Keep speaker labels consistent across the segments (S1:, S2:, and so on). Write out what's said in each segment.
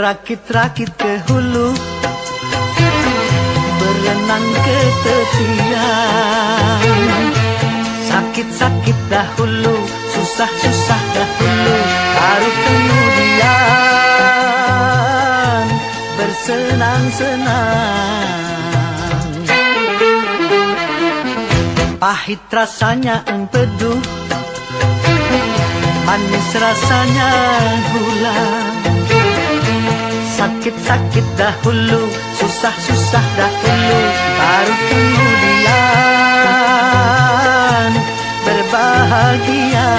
S1: Berakit-rakit ke hulu, berenang ke tepian. Sakit-sakit dahulu, susah-susah dahulu, baru kemudian bersenang-senang. Pahit rasanya empedu, manis rasanya gula. Sakit-sakit dahulu, susah-susah dahulu, baru kemudian berbahagia.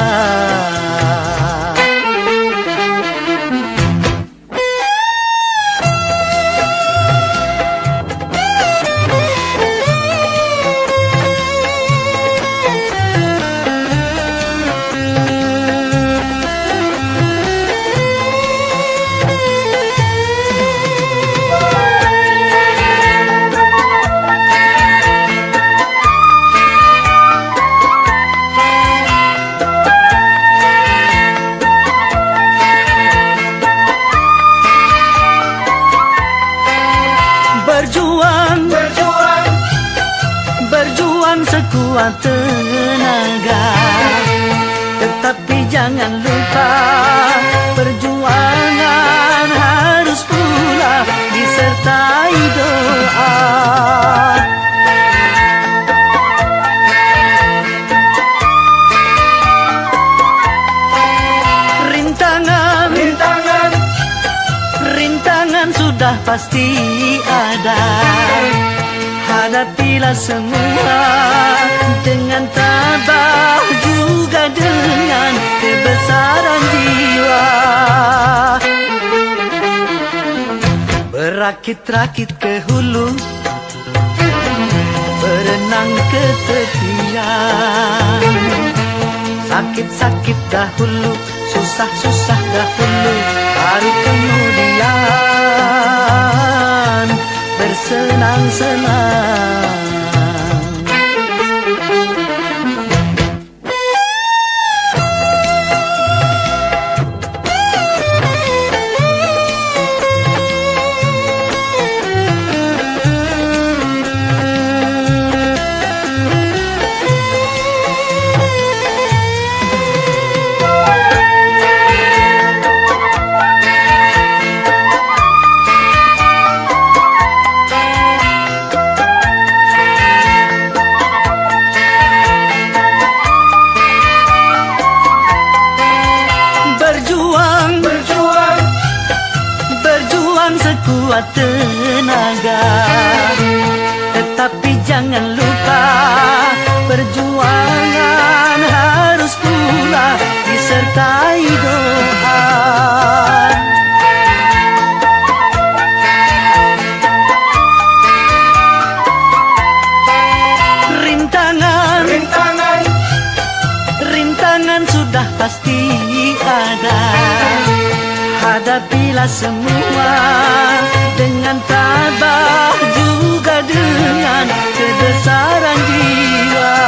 S1: Berjuang sekuat tenaga, tetapi jangan lupa perjuangan harus pula disertai doa. Rintangan sudah pasti ada. Hadapilah semua dengan tabah, juga dengan kebesaran jiwa. Berakit-rakit ke hulu, berenang ke tepian. Sakit-sakit dahulu, susah-susah dahulu, baru kemudian bersenang-senang. Sekuat tenaga, tetapi jangan lupa perjuangan harus pula disertai doa. Rintangan sudah pasti ada. Hadapilah semua dengan tabah, juga dengan kebesaran jiwa.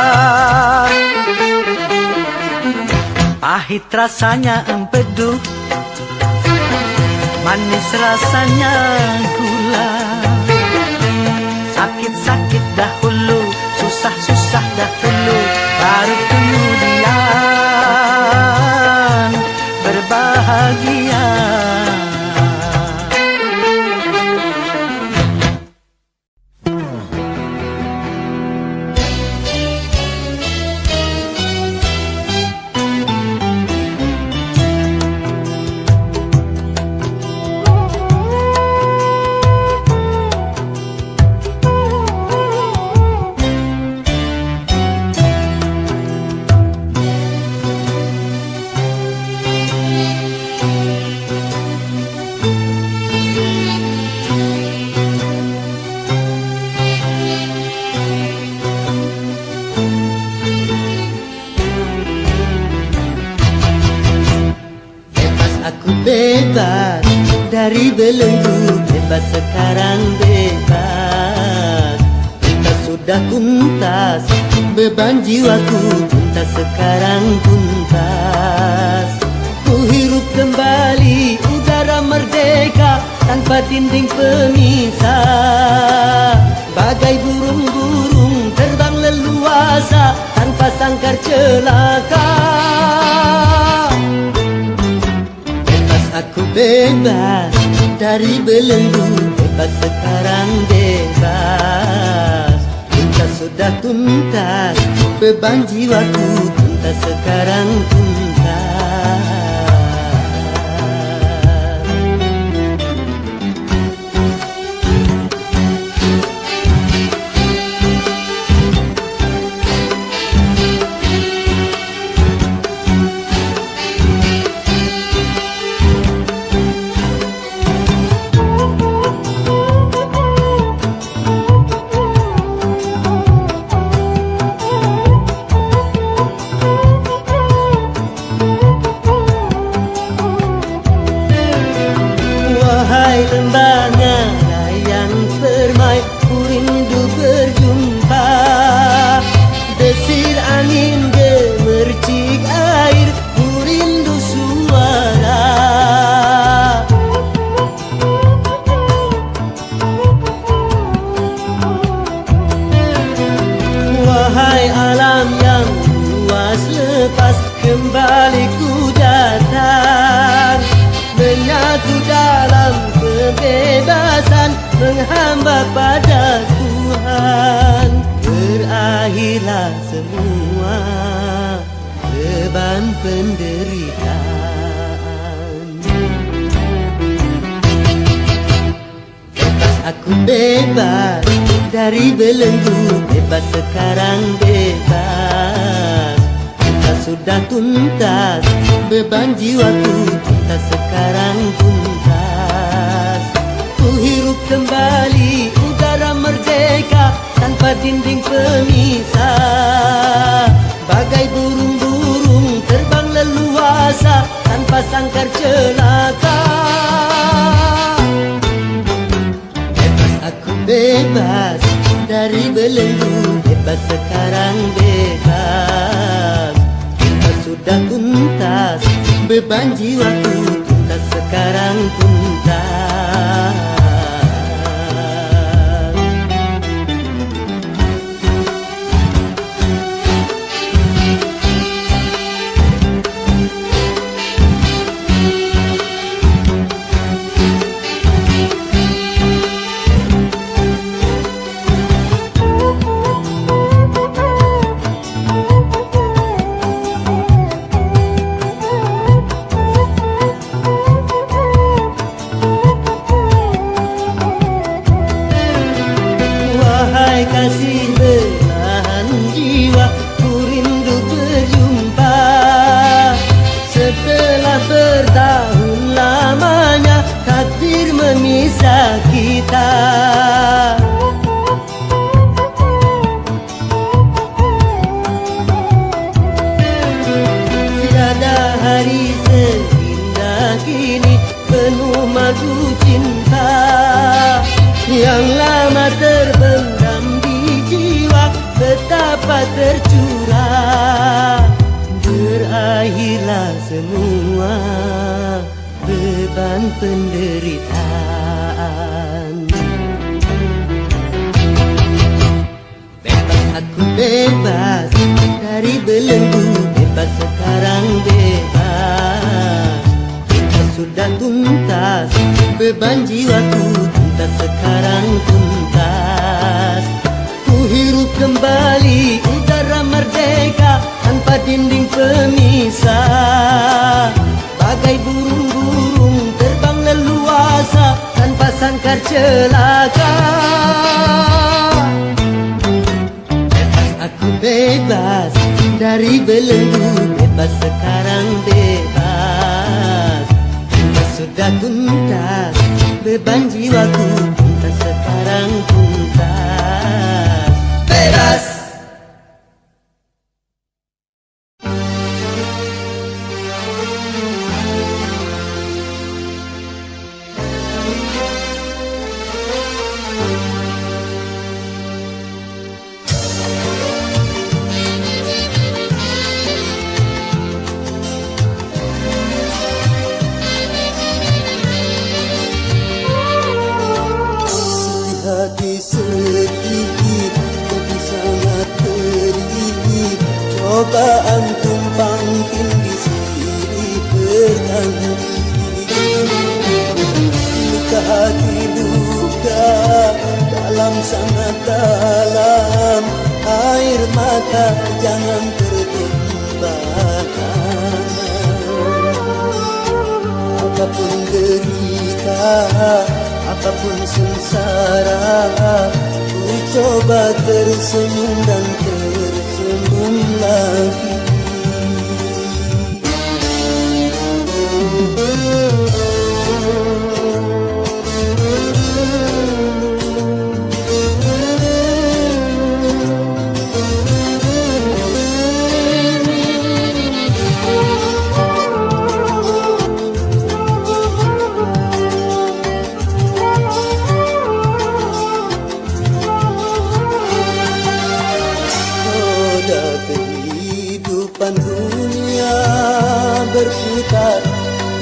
S1: Pahit rasanya empedu, manis rasanya gula. Sakit-sakit dahulu, susah-susah dahulu, baru kemudian berbahagia. Bebas dari belenggu, bebas sekarang bebas. Kita sudah tuntas, beban jiwaku tuntas sekarang tuntas. Ku hirup kembali udara merdeka tanpa dinding pemisah. Bagai burung-burung terbang leluasa tanpa sangkar celaka. Bebas aku bebas dari belenggu, bebas sekarang bebas. Tuntas sudah tuntas, beban jiwaku tuntas sekarang tuntas. Lembahnya layang permai, ku rindu berjumpa. Desir angin gemercik air, ku rindu suara. Wahai alam yang luas lepas, kembali ku datang, menyatu dalam kebebasan, menghamba pada Tuhan. Berakhirlah semua beban penderitaan. Bebas aku bebas dari belenggu, bebas sekarang bebas. Tuntas sudah tuntas, beban jiwaku tuntas sekarang tuntas. Ku hirup kembali udara merdeka tanpa dinding pemisah. Bagai burung-burung terbang leluasa tanpa sangkar celaka. Bebas aku bebas dari belenggu, bebas sekarang bebas. Tuntas sudah tuntas, beban jiwaku tuntas sekarang tuntas. Kasih belahan jiwa, ku rindu berjumpa. Setelah bertahun lamanya takdir memisah kita. Tiada hari seindah kini, penuh madu cinta yang lama terbendam di jiwa, betapa tercurah. Berakhirlah semua beban penderitaan. Bebas aku bebas dari belenggu, bebas sekarang bebas. Tuntas sudah tuntas, beban jiwaku tuntas sekarang tuntas. Ku hirup kembali udara merdeka tanpa dinding pemisah. Bagai burung-burung terbang leluasa tanpa sangkar celaka. Bebas aku bebas dari belenggu, bebas sekarang bebas. Tuntas sudah tuntas, beban jiwaku tuntas sekarang tuntas. Bebas. cobaan tumpang tindih silih bertanding. Luka hati luka dalam sangat dalam, air mata jangan tertumpahkan. Apapun derita, apapun sengsara, ku coba tersenyum dan tersenyum lagi. Kehidupan dunia berputar,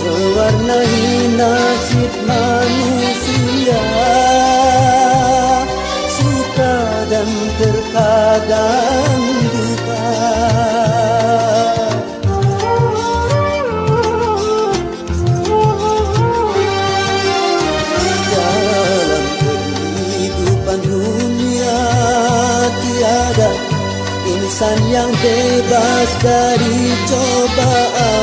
S1: mewarnai nasib manusia, suka dan terkadang duka. Dalam kehidupan dunia tiada insan yang bebas dari cobaan,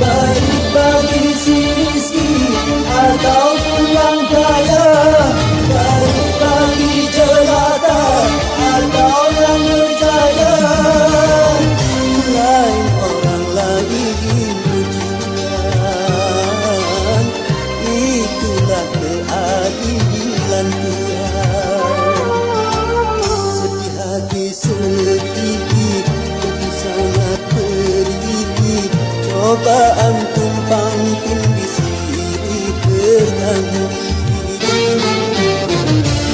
S1: baik bagi si miskin ataupun yang kaya, baik bagi jelata atau yang berjaya. Lain orang lagi ujian, itulah keadilan Tuhan. Sedih, pergi sangat pergi, cobaan tumpang tindih silih bertanding.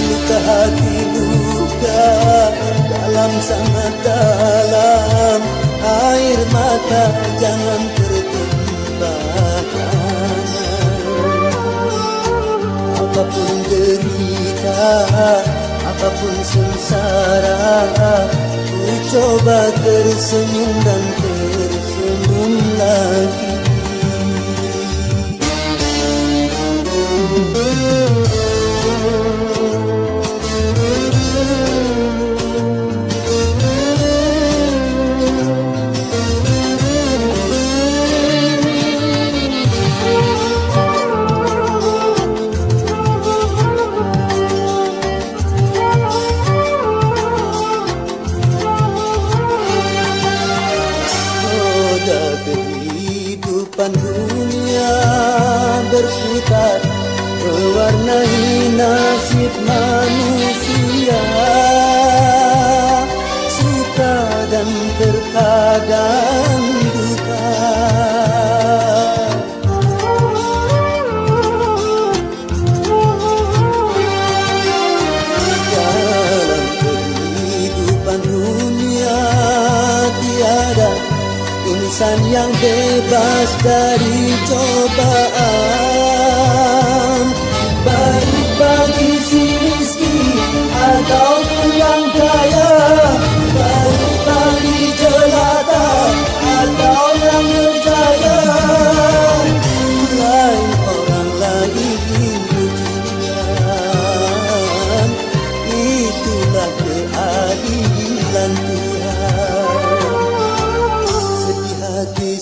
S1: Luka hati luka dalam sangat dalam, air mata jangan tertumpahkan. Apapun derita, apapun sengsara, ku coba tersenyum dan tersenyum lagi. Kehidupan dunia berputar, mewarnai nasib manusia, suka dan terkadang duka. Dalam kehidupan dunia tiada insan yang bebas dari cobaan, baik bagi si miskin ataupun yang kaya, baik bagi jelata atau yang berjaya. Lain orang lagi ujian, itulah keadilan Tuhan.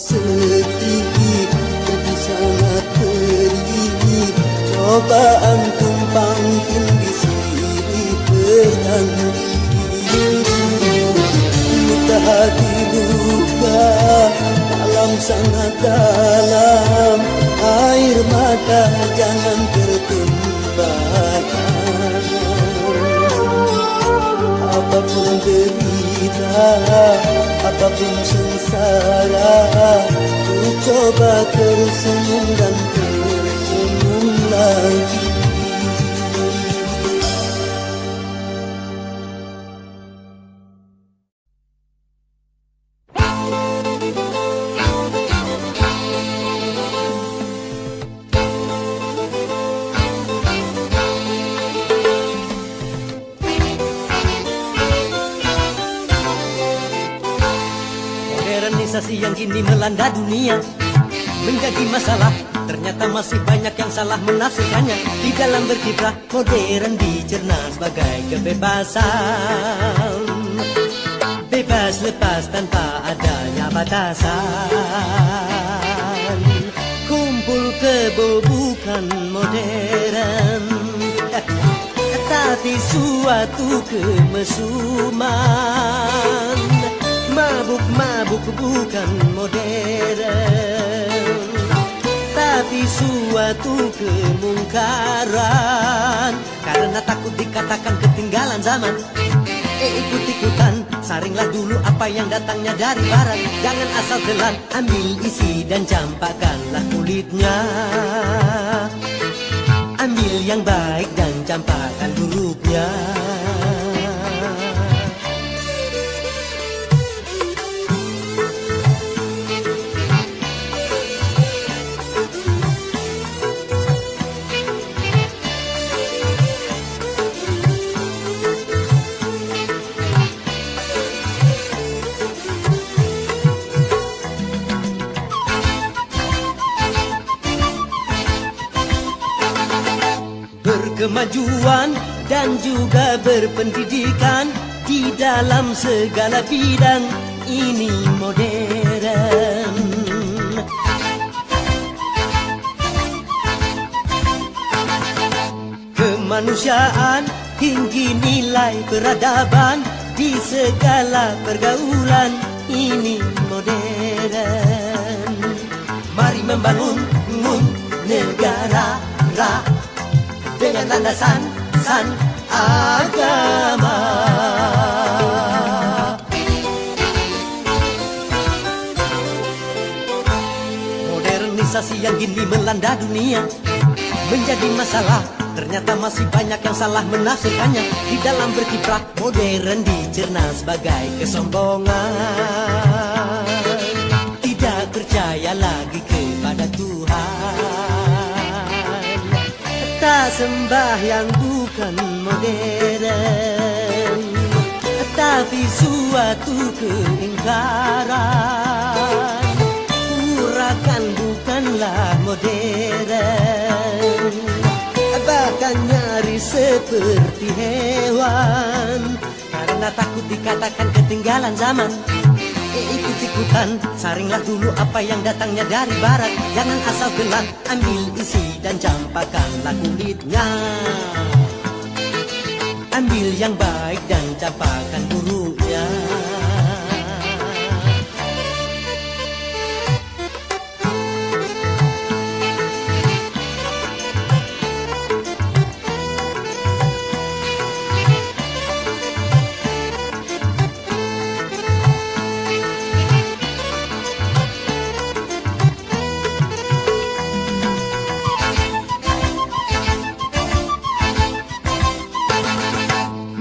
S1: Sedih, pergi sangat pergi, cobaan tumpang tindih silih bertanding. Luka hati luka dalam sangat dalam, air mata jangan tertumpahkan. Apapun derita, apapun sengsara, ku coba tersenyum dan tersenyum lagi. Modernisasi yang kini melanda dunia menjadi masalah. Ternyata masih banyak yang salah menafsirkannya. Di dalam berkiprah modern dicerna sebagai kebebasan, bebas lepas tanpa adanya batasan. Kumpul kebo bukan modern, tapi suatu kemesuman. Mabuk-mabuk bukan modern, tapi suatu kemungkaran. Karena takut dikatakan ketinggalan zaman, ikut-ikutan, saringlah dulu apa yang datangnya dari barat. Jangan asal telan, ambil isi dan campakkanlah kulitnya. Ambil yang baik dan campakkan buruknya. Kemajuan dan juga berpendidikan di dalam segala bidang ini modern. Kemanusiaan, tinggi nilai peradaban di segala pergaulan ini modern. Mari membangun negara dengan landasan agama. Modernisasi yang kini melanda dunia menjadi masalah. Ternyata masih banyak yang salah menafsirkannya. Di dalam berkiprah modern dicerna sebagai kesombongan. Tidak percaya lagi kepada Tuhan, tak sembah yang bukan modern, tapi suatu keingkaran. Urakan bukanlah modern, bahkan nyaris seperti hewan. Karena takut dikatakan ketinggalan zaman, ikut-ikutan, saringlah dulu apa yang datangnya dari barat. Jangan asal telan, ambil isi dan campakkanlah kulitnya. Ambil yang baik dan campakkan buruknya.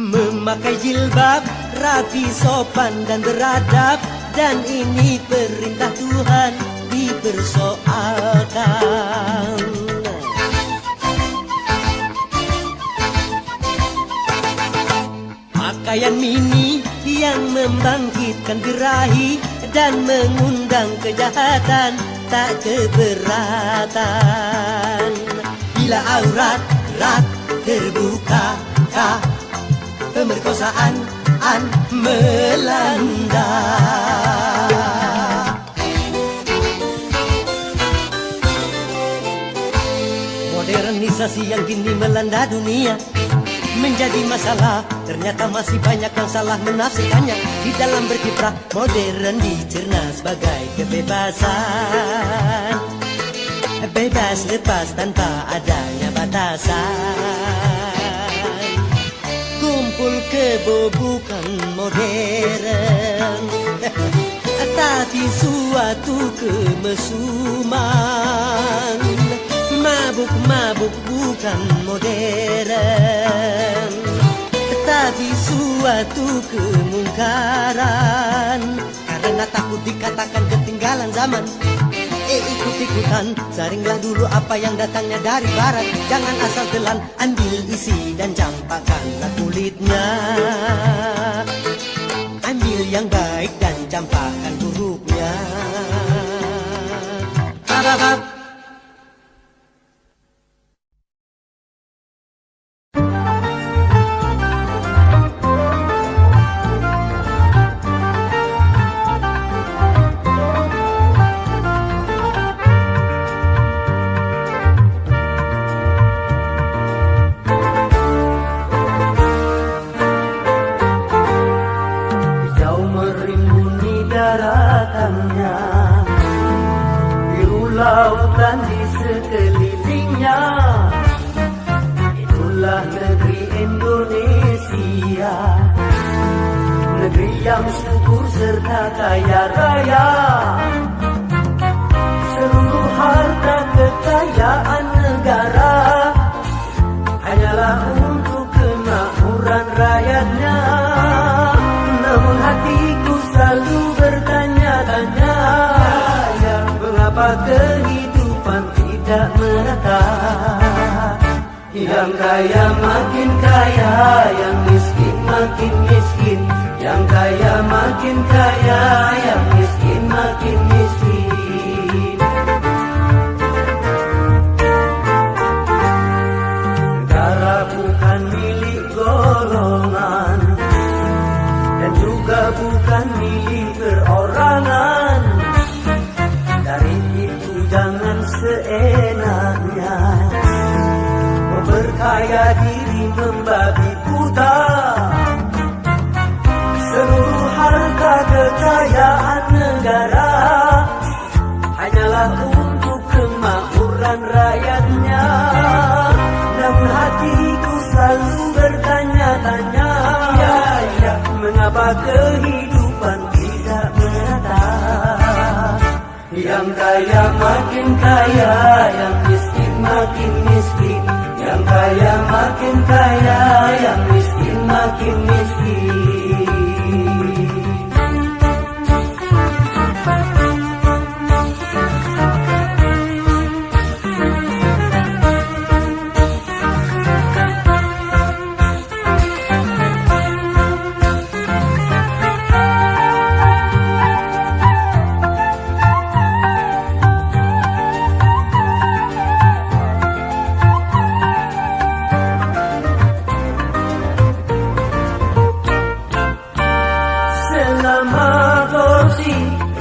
S1: Memakai jilbab, rapi, sopan dan beradab, dan ini perintah Tuhan dipersoalkan. Pakaian mini yang membangkitkan birahi dan mengundang kejahatan tak keberatan. Bila aurat terbuka, pemerkosaan melanda. Modernisasi yang kini melanda dunia menjadi masalah. Ternyata masih banyak yang salah menafsirkannya. Di dalam berkiprah modern dicerna sebagai kebebasan, bebas lepas tanpa adanya batasan. Kumpul kebo bukan modern, tapi suatu kemesuman. Mabuk-mabuk bukan modern, tapi suatu kemungkaran. Karena takut dikatakan ketinggalan zaman, ikut-ikutan, saringlah dulu apa yang datangnya dari barat. Jangan asal telan, ambil isi dan campakkanlah kulitnya. Ambil yang baik dan campakkan buruknya.
S2: Lautan di sekelilingnya, itulah negeri Indonesia, negeri yang subur serta kaya raya. Seluruh harta kekayaan negara hanyalah untuk kemakmuran rakyatnya. Namun hatiku selalu bertanya-tanya, mengapa kehidupan tidak merata? Yang kaya makin kaya, yang miskin makin miskin. Yang kaya makin kaya, yang miskin makin miskin. Negara bukan milik golongan, dan juga bukan milik perorangan. Dari itu jangan seenaknya memperkaya diri membabi buta. Seluruh harta kekayaan negara hanyalah untuk kemakmuran rakyatnya. Namun hatiku selalu bertanya-tanya, mengapa kehidupan tidak merata? Yang kaya makin kaya, yang miskin makin miskin. Yang kaya makin kaya, yang miskin makin miskin.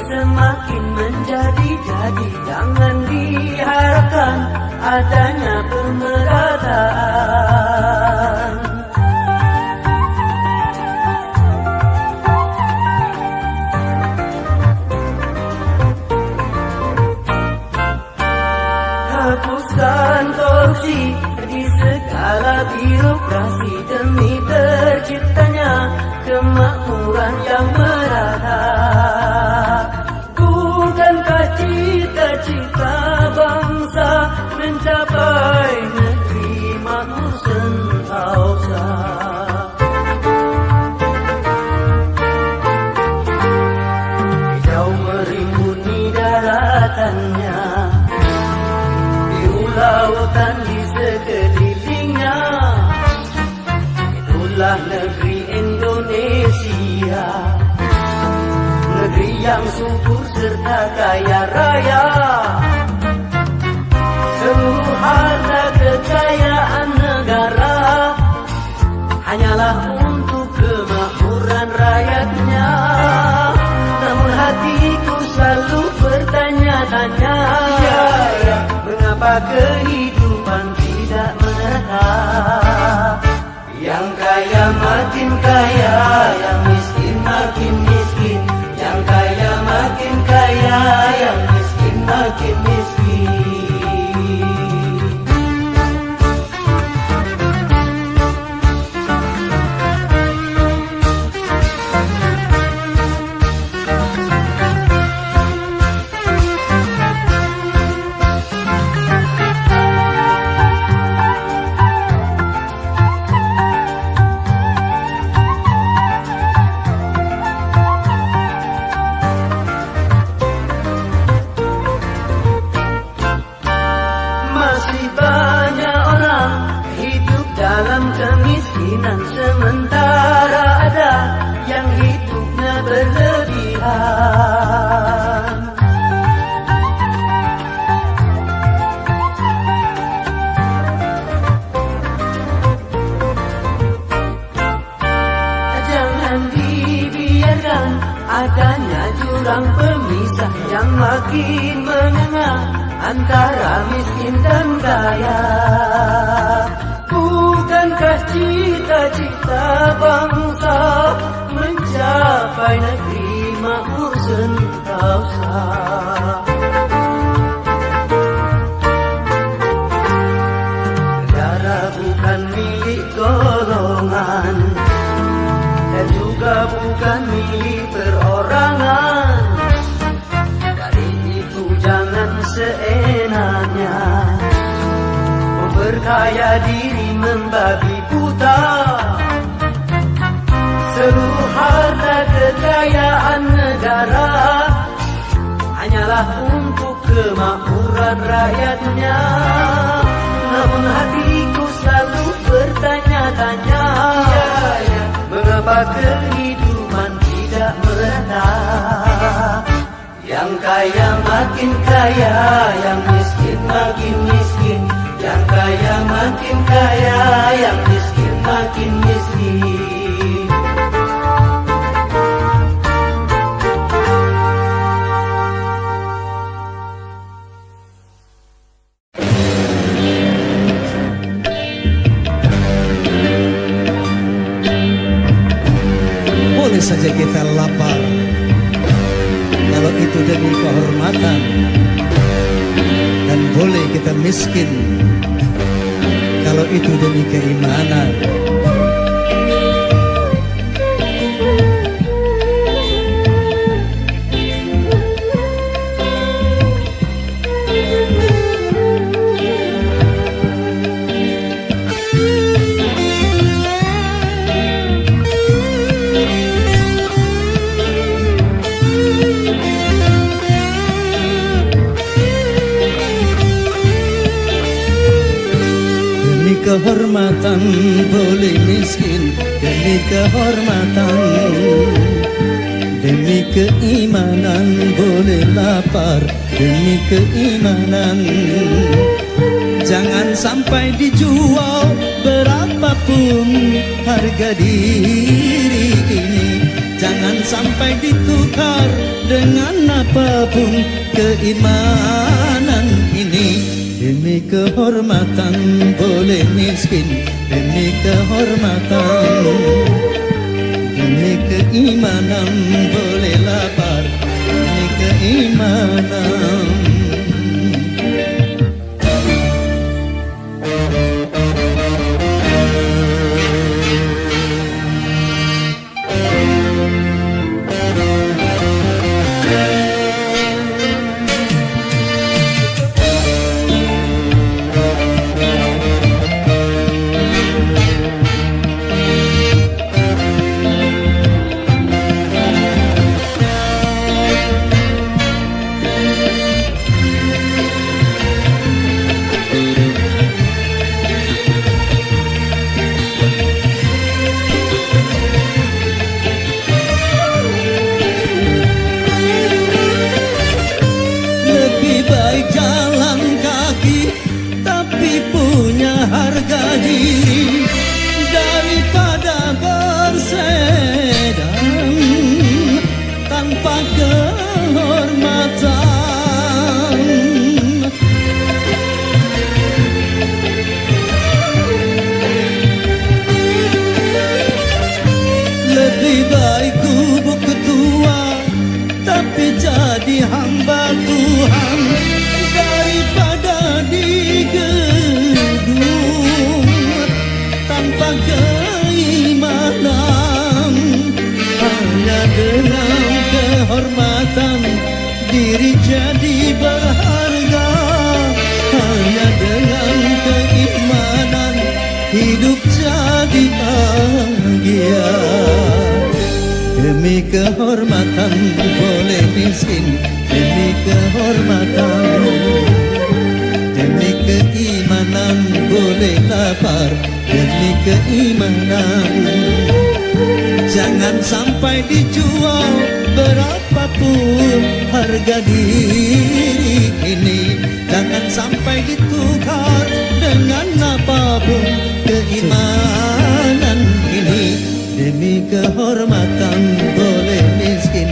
S2: Semakin menjadi-jadi, jangan diharapkan adanya pemerataan. Hapuskan korupsi di segala birokrasi demi terciptanya kemakmuran yang merata. Bukankah cita-cita bangsa mencapai negeri makmur sentosa? Hijau merimbuni daratannya, biru lautan di sekelilingnya. Itulah negeri Indonesia, negeri yang subur serta kaya raya. Seluruh harta kekayaan negara hanyalah untuk kemakmuran rakyatnya. Namun hatiku selalu bertanya-tanya, mengapa kehidupan tidak merata? Yang kaya makin kaya, yang miskin makin miskin. Yang kaya makin kaya, yang miskin makin miskin. adanya jurang pemisah yang makin menganga antara miskin dan kaya. Bukankah cita-cita bangsa mencapai negeri makmur sentosa? Negara bukan milik golongan dan juga bukan milik perorangan. Dari itu jangan seenaknya memperkaya diri membabi buta. Seluruh harta kekayaan negara hanyalah untuk kemakmuran rakyatnya. Namun hatiku selalu bertanya-tanya, mengapa kehidupan tidak merata? Yang kaya makin kaya, yang miskin makin miskin. Yang kaya makin kaya, yang miskin makin miskin.
S3: Boleh saja kita lapar kalau itu demi kehormatan, dan boleh kita miskin kalau itu demi keimanan. Kehormatan boleh miskin demi kehormatan, demi keimanan boleh lapar demi keimanan. Jangan sampai dijual berapapun harga diri ini. Jangan sampai ditukar dengan apapun keimanan ini. Demi kehormatan boleh miskin, demi kehormatan, demi keimanan boleh lapar, demi keimanan. Harga diri daripada bersedang tanpa kehormatan. Lebih baik gubuk ketua tapi jadi hamba Tuhan daripada tanpa keimanan. Hanya dengan kehormatan diri jadi berharga. Hanya dengan keimanan hidup jadi bahagia. Demi kehormatan boleh miskin, demi kehormatan, demi keimanan boleh lapar, demi keimanan. Jangan sampai dijual berapapun harga diri ini. Jangan sampai ditukar dengan apapun keimanan ini. Demi kehormatan boleh miskin,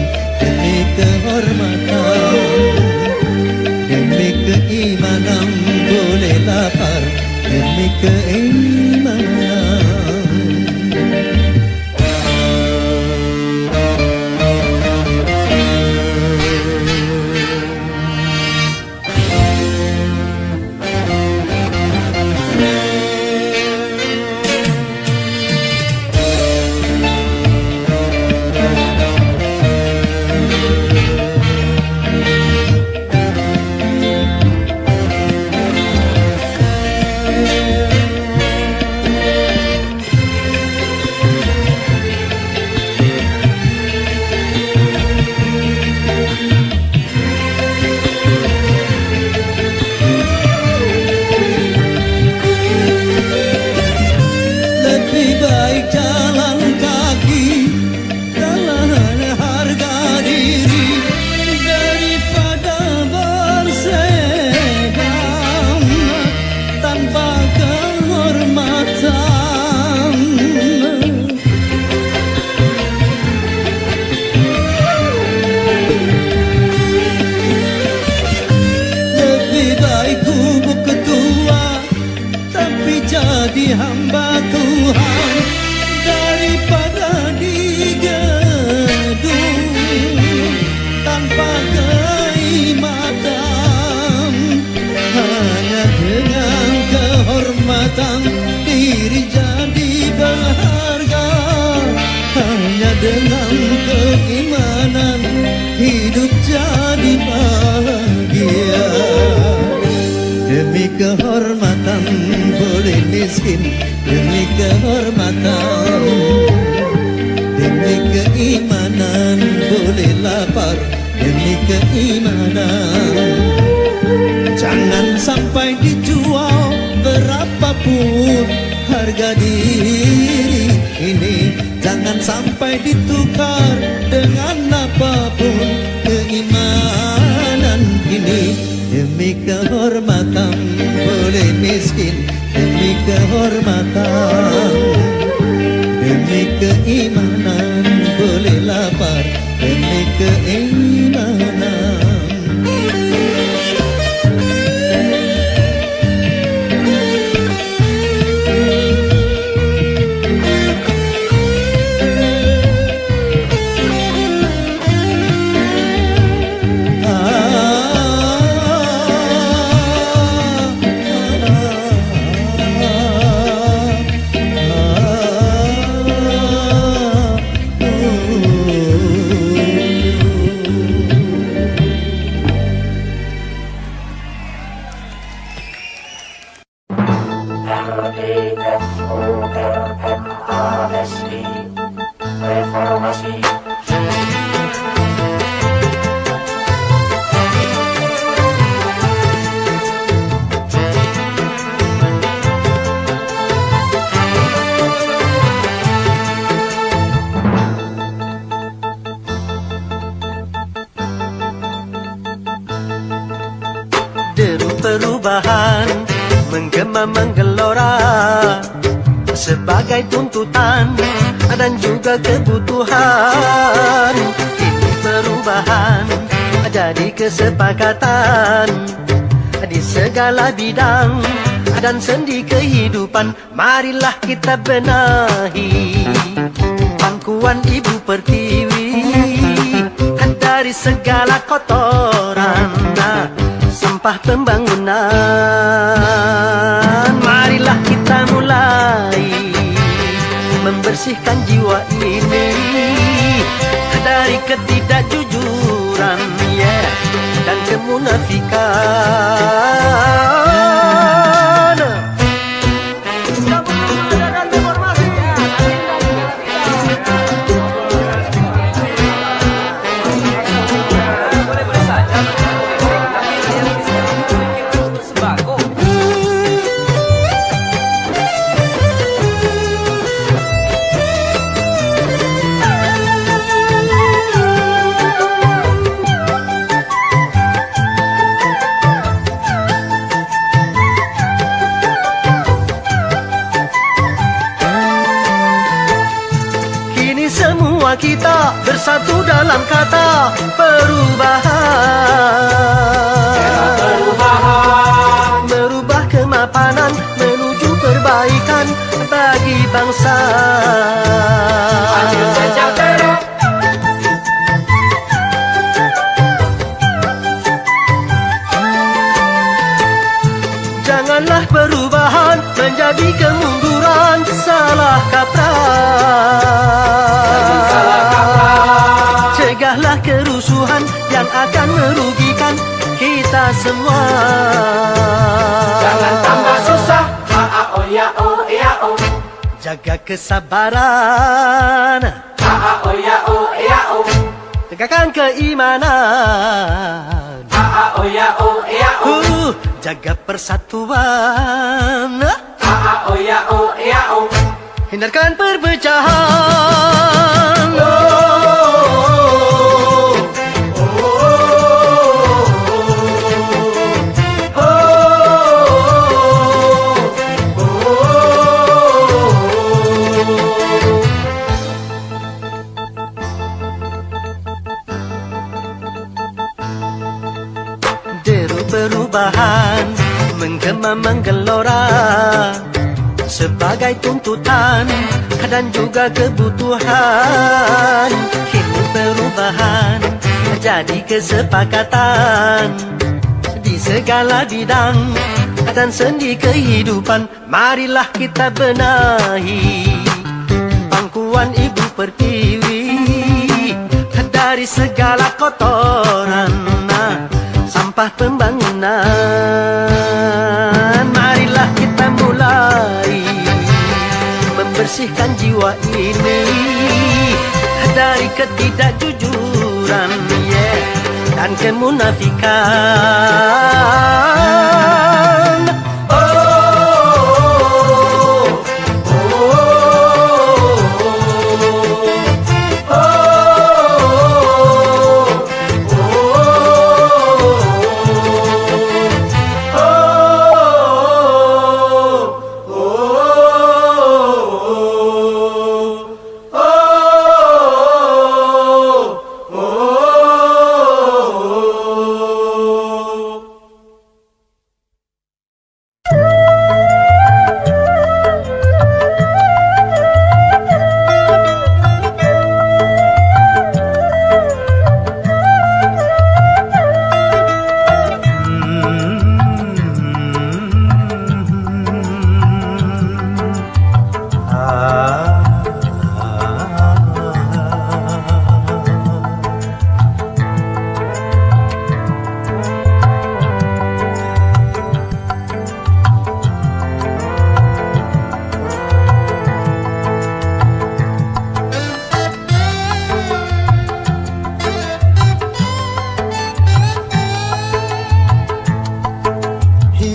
S3: miskin demi kehormatan, demi keimanan boleh lapar demi keimanan. Jangan sampai dijual berapapun harga diri ini, jangan sampai ditukar dengan apapun keimanan ini. Demi kehormatan boleh miskin demi kehormatan, demi keimanan boleh lapar demi keimanan.
S1: Deru perubahan menggema menggelora sebagai tuntutan dan juga kebutuhan. Ini perubahan jadi kesepakatan di segala bidang dan sendi kehidupan. Marilah kita benahi pangkuan Ibu Pertiwi dari segala kotoran sampah pembangunan. Marilah kita mulai membersihkan jiwa ini dari ketidakjujuran dan kemunafikan. Semua kita bersatu dalam kata perubahan. Merubah kemapanan menuju perbaikan bagi bangsa. Janganlah perubahan menjadi kemunduran, salah kaprah. Cegahlah kerusuhan yang akan merugikan kita semua.
S2: Jangan tambah susah, a-a-o ya-o, ya-o.
S1: Jaga kesabaran,
S2: A-a-o ya-o, ya-o.
S1: tegakkan keimanan,
S2: A-a-o ya-o, ya-o.
S1: jaga persatuan,
S2: A-a-o ya-o, ya-o.
S1: hindarkan perpecahan. Deru perubahan menggema menggelora sebagai tuntutan dan juga kebutuhan. Kini perubahan jadi kesepakatan di segala bidang dan sendi kehidupan. Marilah kita benahi pangkuan Ibu Pertiwi dari segala kotoran sampah pembangunan. Marilah kita mulai kebodohan, dan kemunafikan.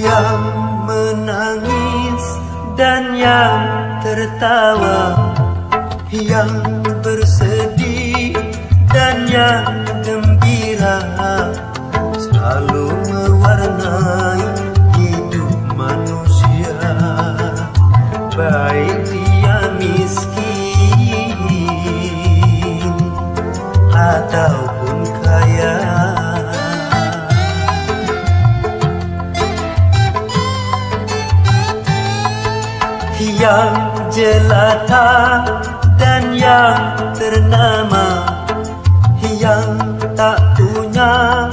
S2: Yang menangis dan yang tertawa, yang bersedih dan yang gembira, selalu mewarnai hidup manusia, baik dia miskin ataupun kaya. Yang jelata dan yang ternama, yang tak punya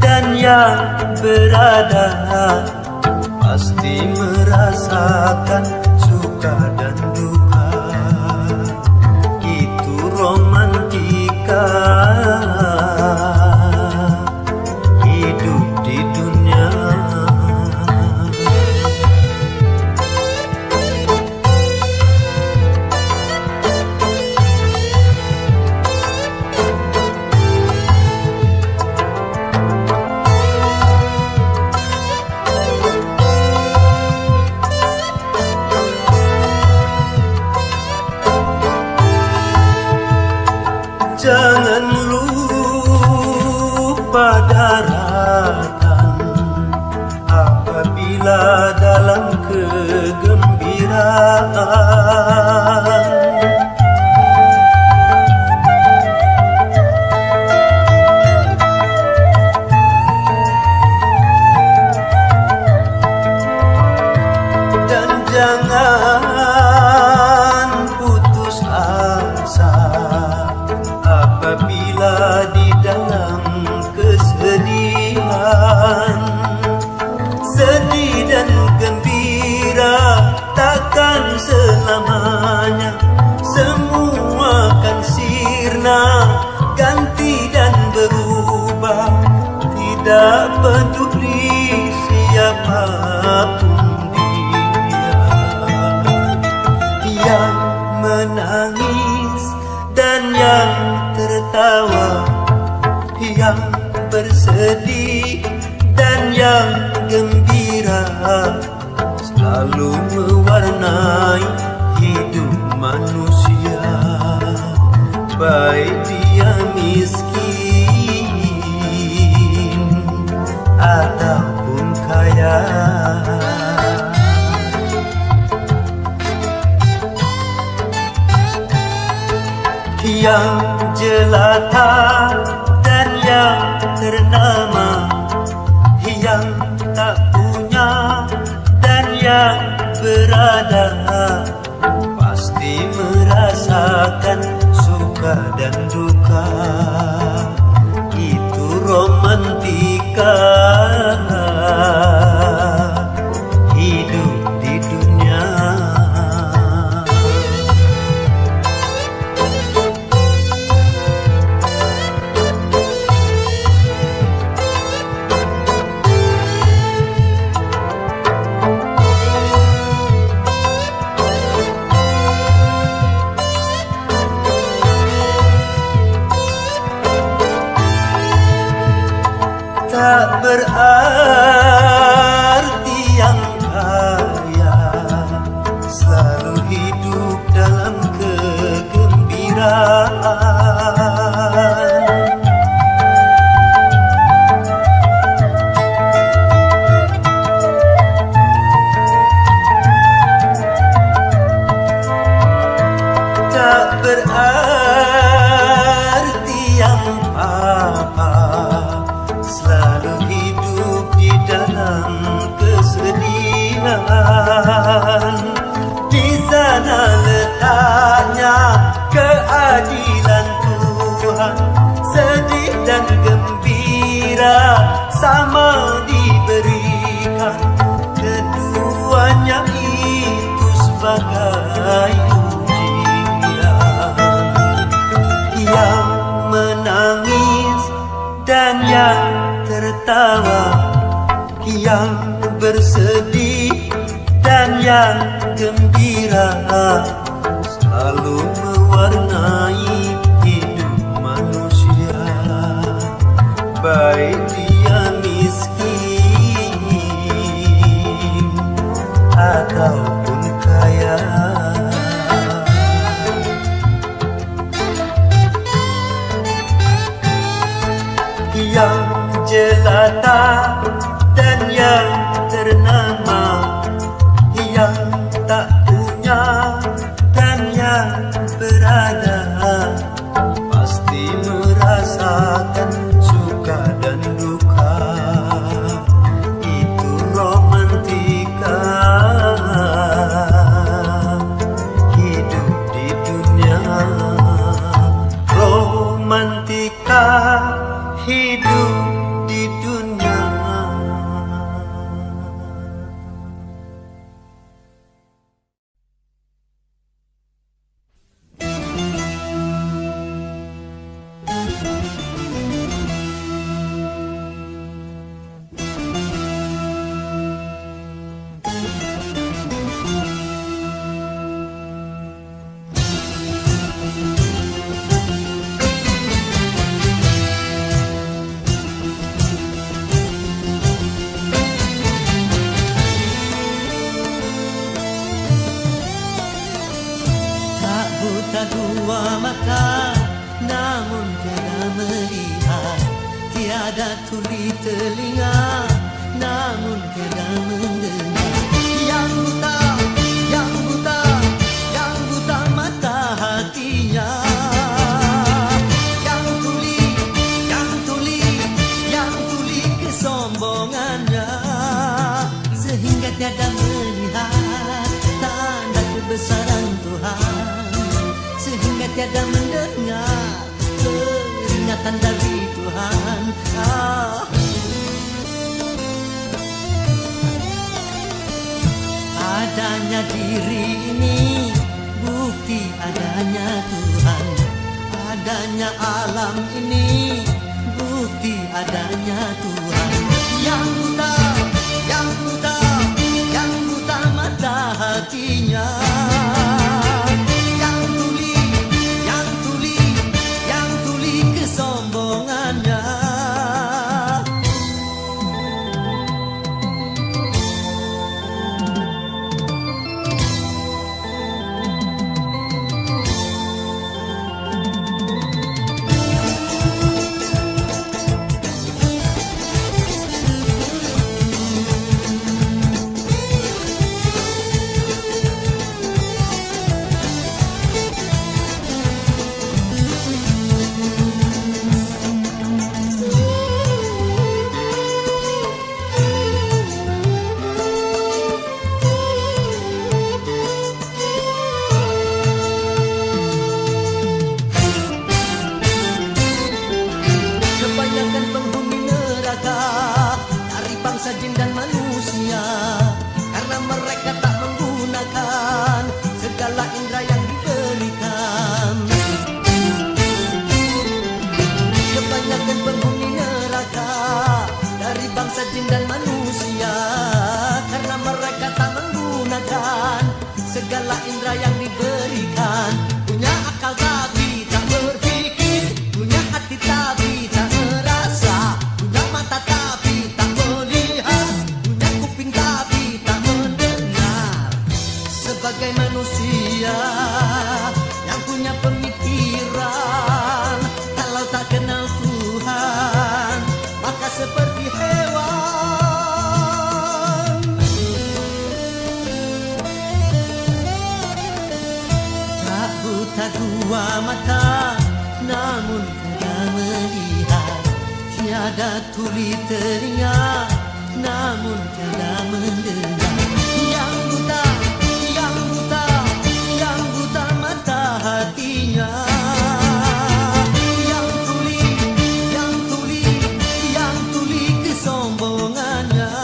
S2: dan yang berada, pasti merasakan suka dan duka. Itu romantika hidup di dunia. Jangan lupa daratan apabila dalam kegembiraan. Dan jangan putus asa apabila di dalam kesedihan. Sedih dan gembira takkan selamanya, semua kan sirna, ganti dan berubah. Tidak peduli siapapun dia, yang menangis dan yang tertawa, yang bersedih dan yang gembira, selalu mewarnai hidup manusia, baik dia miskin ataupun kaya. Yang jelata dan yang ternama, yang tak punya dan yang berada, pasti merasakan suka dan duka. tak berarti yang kaya selalu hidup dalam kegembiraan. Tak berarti yang papa selalu hidup di dalam kesedihan. Di sana letaknya keadilan Tuhan, sedih dan gembira sama diberikan. Keduanya itu sebagai yang menangis dan yang tertawa, yang bersedih dan yang gembira, selalu mewarnai hidup manusia, baik dia miskin ataupun kaya. Yang jelata dan yang ternama, yang tak punya dan yang berada, pasti merasakan suka dan duka. Itu romantika hidup di dunia. Romantika hidup di dunia.
S1: Dua mata namun tiada melihat, tiada tuli telinga namun tiada mendengar. Yang buta, yang buta, yang buta mata hatinya. Yang tuli, yang tuli, yang tuli kesombongannya, sehingga tiada melihat tanda kebesaran Tuhan, sehingga tiada mendengar peringatan dari Tuhan. Adanya diri ini bukti adanya Tuhan, adanya alam ini bukti adanya Tuhan. Yang buta, yang buta, yang buta mata hatinya. Ada tuli telinga namun tiada mendengar. Yang buta, yang buta, yang buta mata hatinya. Yang tuli, yang tuli, yang tuli kesombongannya.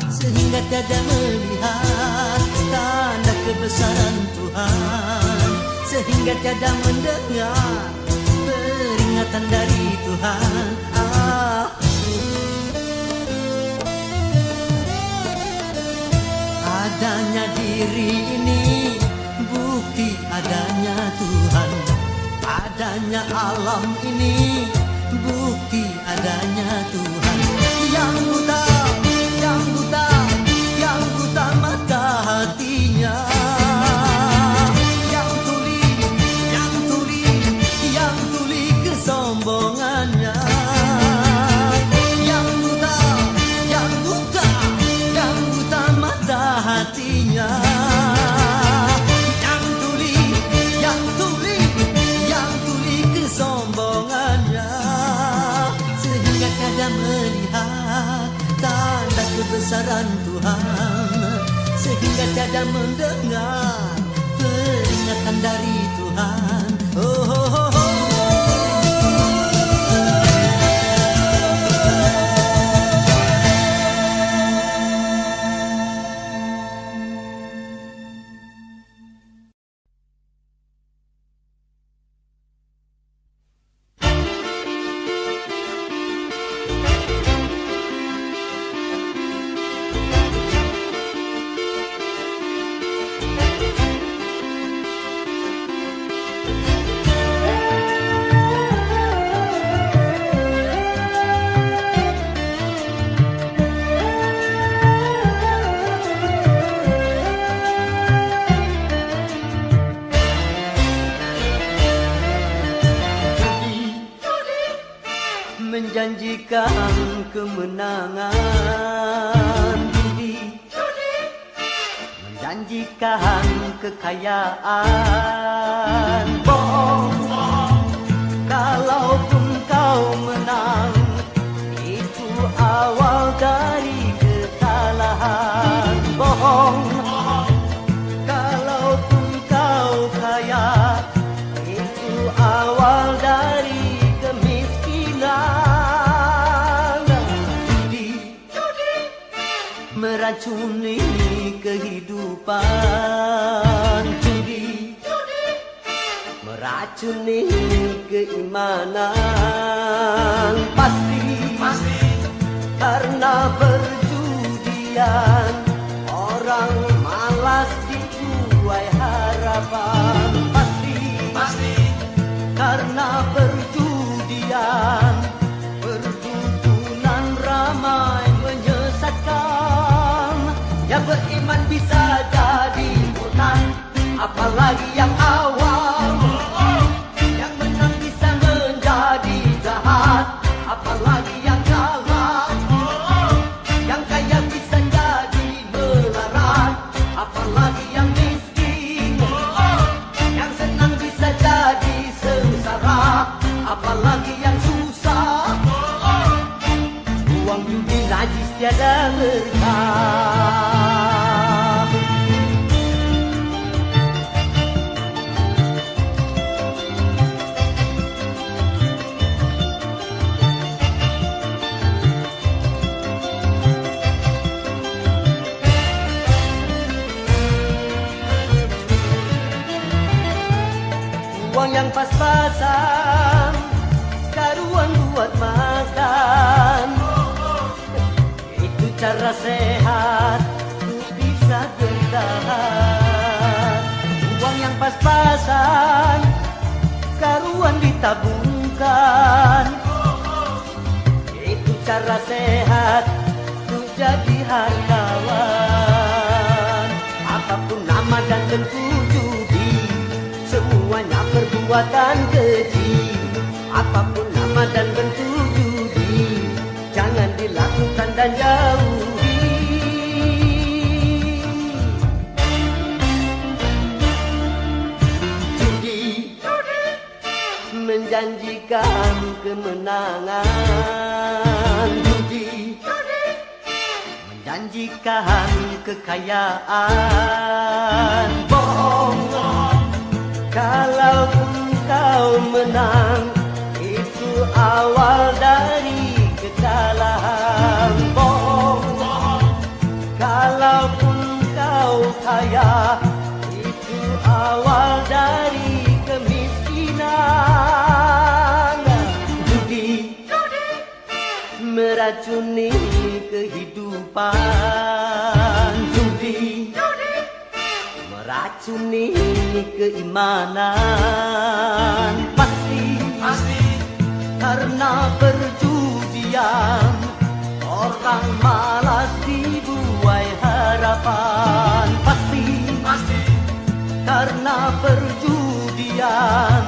S1: Sehingga tiada melihat tanda kebesaran Tuhan. Sehingga tiada mendengar peringatan dari Tuhan. Adanya diri ini bukti adanya Tuhan. Adanya alam ini bukti adanya Tuhan. Yang buta, yang buta, yang buta mata hatinya. Yang tuli, yang tuli, yang tuli kesombongannya. Yang buta, yang buta, yang buta mata hatinya. Yang tuli, yang tuli, yang tuli kesombongannya. Sehingga tiada melihat tanda kebesaran Tuhan. Sehingga tiada mendengar peringatan dari Tuhan. Oh, oh, oh, oh. Menjanjikan kemenangan, judi menjanjikan kekayaan. Bohong, kalaupun kau menang, itu awal dari kesalahan. Bohong, kalaupun kau kaya, itu awal dari meracuni kehidupan. Judi meracuni keimanan. Pasti karena perjudian orang malas dituai harapan. Pasti karena perjudian perdukunan ramai menyesatkan. Yang beriman bisa jadi munafik, apalagi yang awam. Yang menang bisa menjadi jahat, apalagi yang kalah. Yang kaya bisa jadi melarat, apalagi yang miskin. Yang senang bisa jadi sengsara, apalagi yang susah. Uang judi najis tiada berkah. Uang yang pas-pasan, karuan buat makan. Itu cara sehat untuk bisa bertahan. Uang yang pas-pasan, karuan ditabungkan. Itu cara sehat untuk jadi hartawan. Apapun nama dan bentuk judi, semuanya perbuatan keji. Apapun nama dan bentuk judi, jangan dilakukan dan jauhi. Judi menjanjikan kemenangan. Judi menjanjikan kekayaan. Bohong, kalau engkau menang, itu awal dari kekalahan. Bohong, kalau engkau kaya, itu awal dari kemiskinan. Judi meracuni kehidupan. Judi meracuni keimanan. Pasti karena perjudian orang malas dibuai harapan. Pasti karena perjudian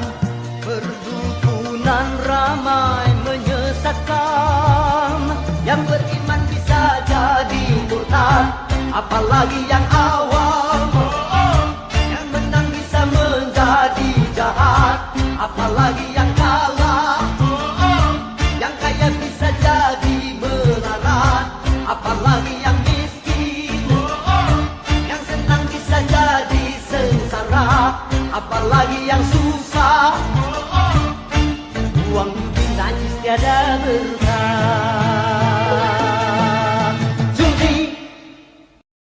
S1: perdukunan ramai menyesatkan. Yang beriman bisa jadi murtad, apalagi yang awam. Yang menang bisa menjadi jahat, apalagi yang kalah. Yang kaya bisa jadi melarat, apalagi yang miskin. Yang senang bisa jadi sengsara, apalagi yang